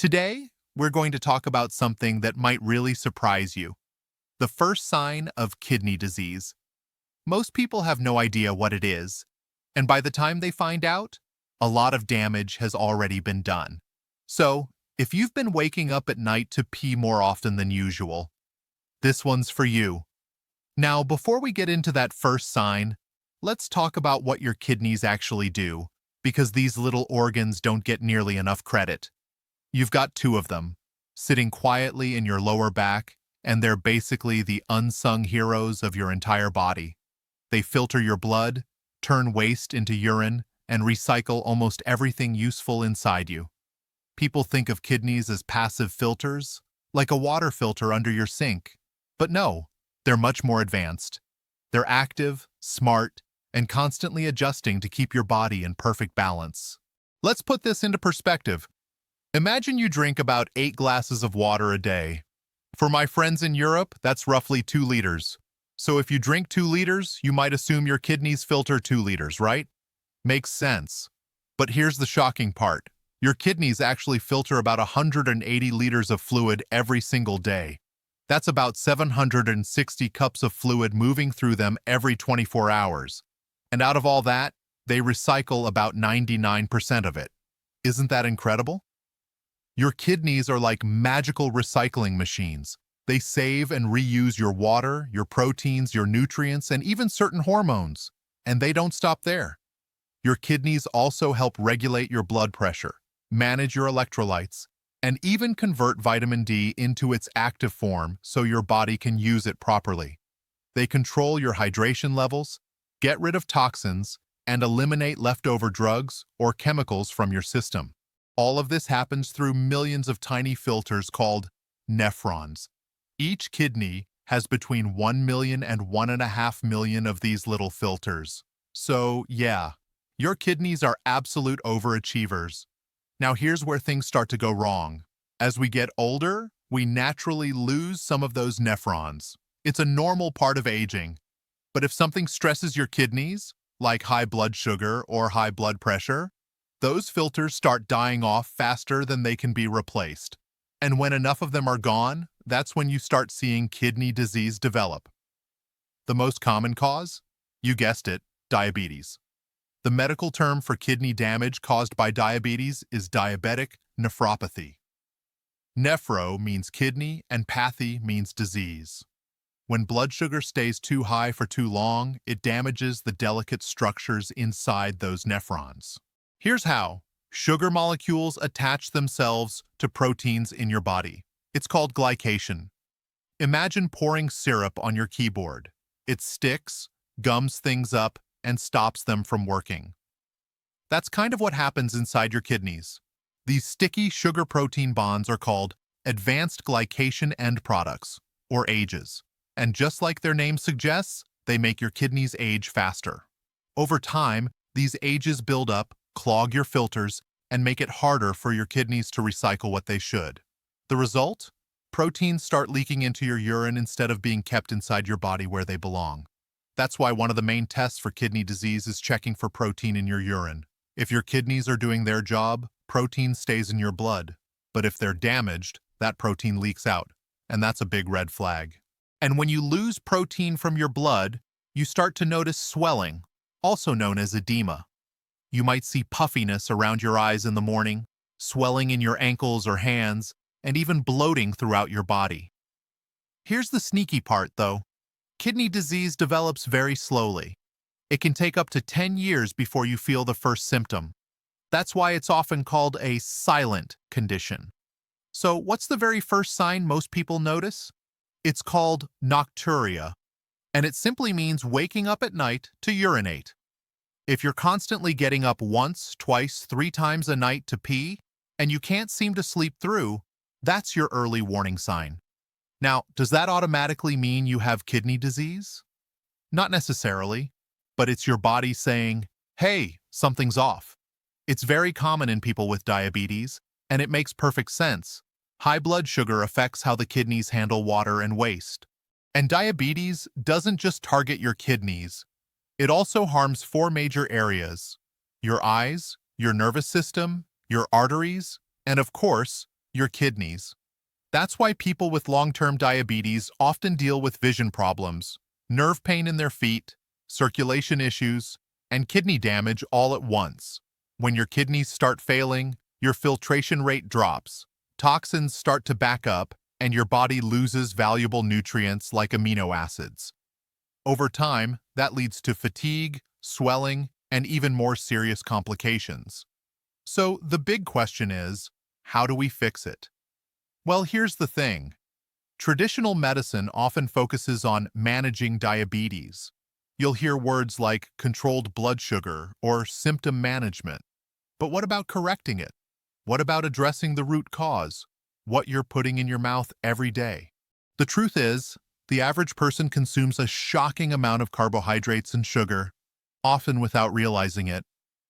Today, we're going to talk about something that might really surprise you. The first sign of kidney disease. Most people have no idea what it is, and by the time they find out, a lot of damage has already been done. So, if you've been waking up at night to pee more often than usual, this one's for you. Now, before we get into that first sign, let's talk about what your kidneys actually do, because these little organs don't get nearly enough credit. You've got two of them, sitting quietly in your lower back, and they're basically the unsung heroes of your entire body. They filter your blood, turn waste into urine, and recycle almost everything useful inside you. People think of kidneys as passive filters, like a water filter under your sink. But no, they're much more advanced. They're active, smart, and constantly adjusting to keep your body in perfect balance. Let's put this into perspective. Imagine you drink about 8 glasses of water a day. For my friends in Europe, that's roughly 2 liters. So if you drink 2 liters, you might assume your kidneys filter 2 liters, right? Makes sense. But here's the shocking part. Your kidneys actually filter about 180 liters of fluid every single day. That's about 760 cups of fluid moving through them every 24 hours. And out of all that, they recycle about 99% of it. Isn't that incredible? Your kidneys are like magical recycling machines. They save and reuse your water, your proteins, your nutrients, and even certain hormones. And they don't stop there. Your kidneys also help regulate your blood pressure, manage your electrolytes, and even convert vitamin D into its active form so your body can use it properly. They control your hydration levels, get rid of toxins, and eliminate leftover drugs or chemicals from your system. All of this happens through millions of tiny filters called nephrons. Each kidney has between 1 million and 1.5 million of these little filters. So, yeah, your kidneys are absolute overachievers. Now here's where things start to go wrong. As we get older, we naturally lose some of those nephrons. It's a normal part of aging. But if something stresses your kidneys, like high blood sugar or high blood pressure, those filters start dying off faster than they can be replaced. And when enough of them are gone, that's when you start seeing kidney disease develop. The most common cause? You guessed it, diabetes. The medical term for kidney damage caused by diabetes is diabetic nephropathy. Nephro means kidney and pathy means disease. When blood sugar stays too high for too long, it damages the delicate structures inside those nephrons. Here's how. Sugar molecules attach themselves to proteins in your body. It's called glycation. Imagine pouring syrup on your keyboard. It sticks, gums things up, and stops them from working. That's kind of what happens inside your kidneys. These sticky sugar-protein bonds are called advanced glycation end products, or AGEs. And just like their name suggests, they make your kidneys age faster. Over time, these AGEs build up, clog your filters, and make it harder for your kidneys to recycle what they should. The result? Proteins start leaking into your urine instead of being kept inside your body where they belong. That's why one of the main tests for kidney disease is checking for protein in your urine. If your kidneys are doing their job, protein stays in your blood. But if they're damaged, that protein leaks out, and that's a big red flag. And when you lose protein from your blood, you start to notice swelling, also known as edema. You might see puffiness around your eyes in the morning, swelling in your ankles or hands, and even bloating throughout your body. Here's the sneaky part, though. Kidney disease develops very slowly. It can take up to 10 years before you feel the first symptom. That's why it's often called a silent condition. So what's the very first sign most people notice? It's called nocturia, and it simply means waking up at night to urinate. If you're constantly getting up once, twice, 3 times a night to pee, and you can't seem to sleep through, that's your early warning sign. Now, does that automatically mean you have kidney disease? Not necessarily, but it's your body saying, hey, something's off. It's very common in people with diabetes, and it makes perfect sense. High blood sugar affects how the kidneys handle water and waste. And diabetes doesn't just target your kidneys. It also harms 4 major areas: your eyes, your nervous system, your arteries, and of course, Your kidneys. That's why people with long-term diabetes often deal with vision problems, nerve pain in their feet, circulation issues, and kidney damage all at once. When your kidneys start failing, your filtration rate drops, toxins start to back up, and your body loses valuable nutrients like amino acids. Over time, that leads to fatigue, swelling, and even more serious complications. So the big question is, how do we fix it? Well, here's the thing. Traditional medicine often focuses on managing diabetes. You'll hear words like controlled blood sugar or symptom management. But what about correcting it? What about addressing the root cause? What you're putting in your mouth every day? The truth is, the average person consumes a shocking amount of carbohydrates and sugar, often without realizing it.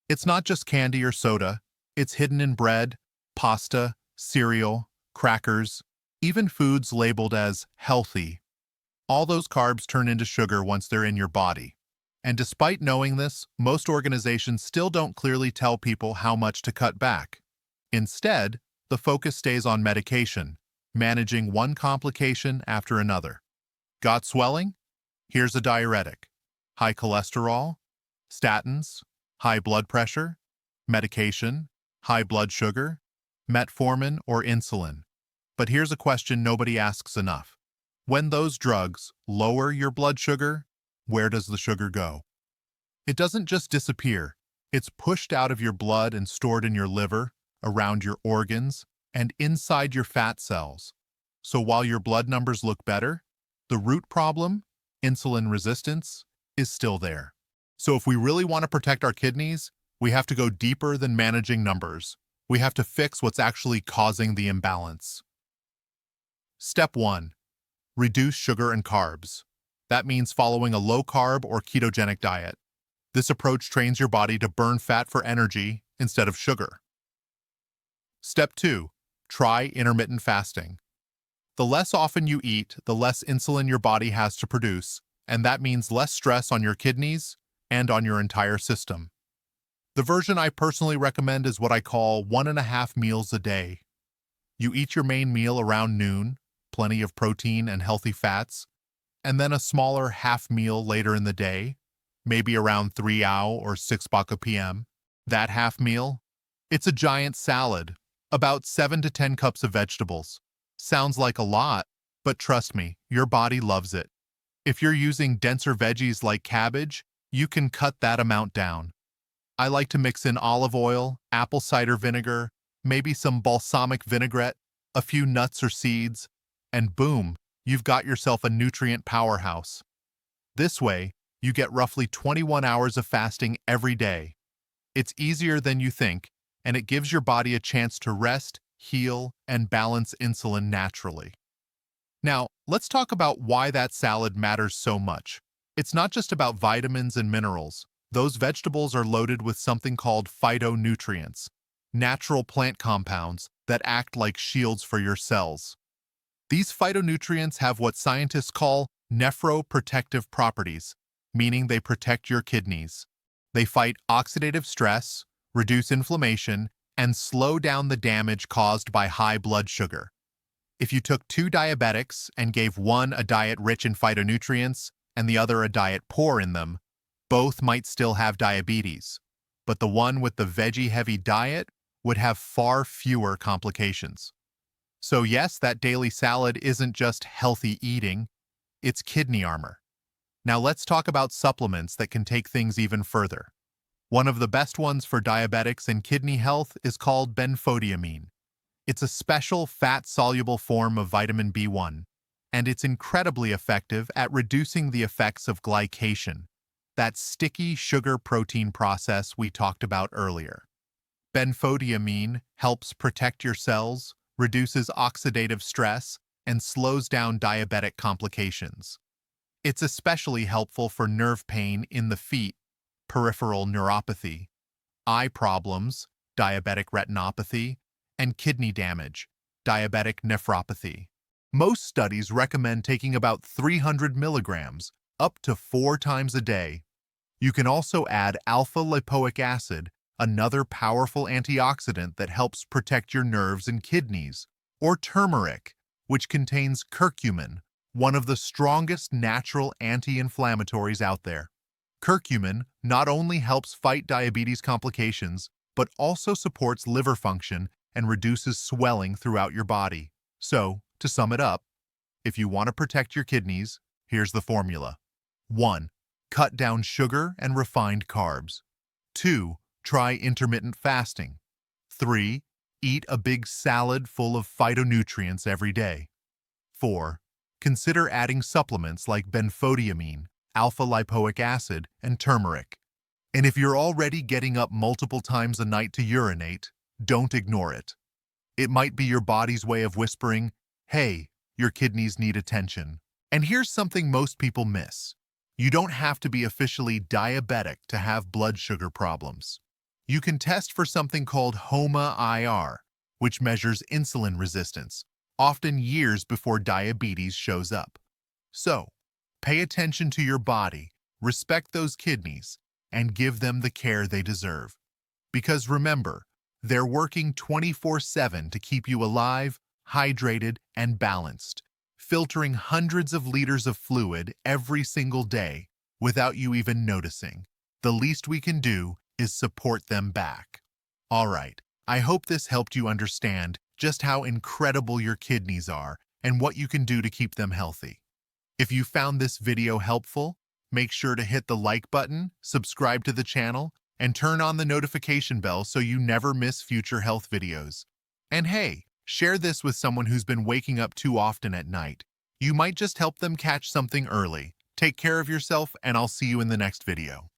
It's not just candy or soda. It's hidden in bread, pasta, cereal, crackers, even foods labeled as healthy. All those carbs turn into sugar once they're in your body. And despite knowing this, most organizations still don't clearly tell people how much to cut back. Instead, the focus stays on medication, managing one complication after another. Got swelling? Here's a diuretic. High cholesterol? Statins? High blood pressure? Medication? High blood sugar? Metformin or insulin? But here's a question nobody asks enough. When those drugs lower your blood sugar, where does the sugar go? It doesn't just disappear. It's pushed out of your blood and stored in your liver, around your organs, and inside your fat cells. So while your blood numbers look better, the root problem, insulin resistance, is still there. So if we really want to protect our kidneys, we have to go deeper than managing numbers. We have to fix what's actually causing the imbalance. Step 1. Reduce sugar and carbs. That means following a low-carb or ketogenic diet. This approach trains your body to burn fat for energy instead of sugar. Step 2. Try intermittent fasting. The less often you eat, the less insulin your body has to produce, and that means less stress on your kidneys and on your entire system. The version I personally recommend is what I call 1.5 meals a day. You eat your main meal around noon, plenty of protein and healthy fats, and then a smaller half meal later in the day, maybe around 3 or 6 p.m. That half meal? It's a giant salad, about 7 to 10 cups of vegetables. Sounds like a lot, but trust me, your body loves it. If you're using denser veggies like cabbage, you can cut that amount down. I like to mix in olive oil, apple cider vinegar, maybe some balsamic vinaigrette, a few nuts or seeds, and boom, you've got yourself a nutrient powerhouse. This way, you get roughly 21 hours of fasting every day. It's easier than you think, and it gives your body a chance to rest, heal, and balance insulin naturally. Now, let's talk about why that salad matters so much. It's not just about vitamins and minerals. Those vegetables are loaded with something called phytonutrients, natural plant compounds that act like shields for your cells. These phytonutrients have what scientists call nephroprotective properties, meaning they protect your kidneys. They fight oxidative stress, reduce inflammation, and slow down the damage caused by high blood sugar. If you took 2 diabetics and gave one a diet rich in phytonutrients and the other a diet poor in them, both might still have diabetes, but the one with the veggie-heavy diet would have far fewer complications. So yes, that daily salad isn't just healthy eating, it's kidney armor. Now let's talk about supplements that can take things even further. One of the best ones for diabetics and kidney health is called benfotiamine. It's a special fat-soluble form of vitamin B1, and it's incredibly effective at reducing the effects of glycation, that sticky sugar protein process we talked about earlier. Benfotiamine helps protect your cells, reduces oxidative stress, and slows down diabetic complications. It's especially helpful for nerve pain in the feet, peripheral neuropathy, eye problems, diabetic retinopathy, and kidney damage, diabetic nephropathy. Most studies recommend taking about 300 milligrams, up to 4 times a day. You can also add alpha-lipoic acid, another powerful antioxidant that helps protect your nerves and kidneys, or turmeric, which contains curcumin, one of the strongest natural anti-inflammatories out there. Curcumin not only helps fight diabetes complications, but also supports liver function and reduces swelling throughout your body. So, to sum it up, if you want to protect your kidneys, here's the formula. 1. Cut down sugar and refined carbs. 2. Try intermittent fasting. 3. Eat a big salad full of phytonutrients every day. 4. Consider adding supplements like benfotiamine, alpha-lipoic acid, and turmeric. And if you're already getting up multiple times a night to urinate, don't ignore it. It might be your body's way of whispering, hey, your kidneys need attention. And here's something most people miss. You don't have to be officially diabetic to have blood sugar problems. You can test for something called HOMA-IR, which measures insulin resistance, often years before diabetes shows up. So, pay attention to your body, respect those kidneys, and give them the care they deserve. Because remember, they're working 24/7 to keep you alive, hydrated, and balanced, filtering hundreds of liters of fluid every single day without you even noticing. The least we can do is support them back. All right, I hope this helped you understand just how incredible your kidneys are and what you can do to keep them healthy. If you found this video helpful, make sure to hit the like button, subscribe to the channel, and turn on the notification bell so you never miss future health videos. And hey, share this with someone who's been waking up too often at night. You might just help them catch something early. Take care of yourself, and I'll see you in the next video.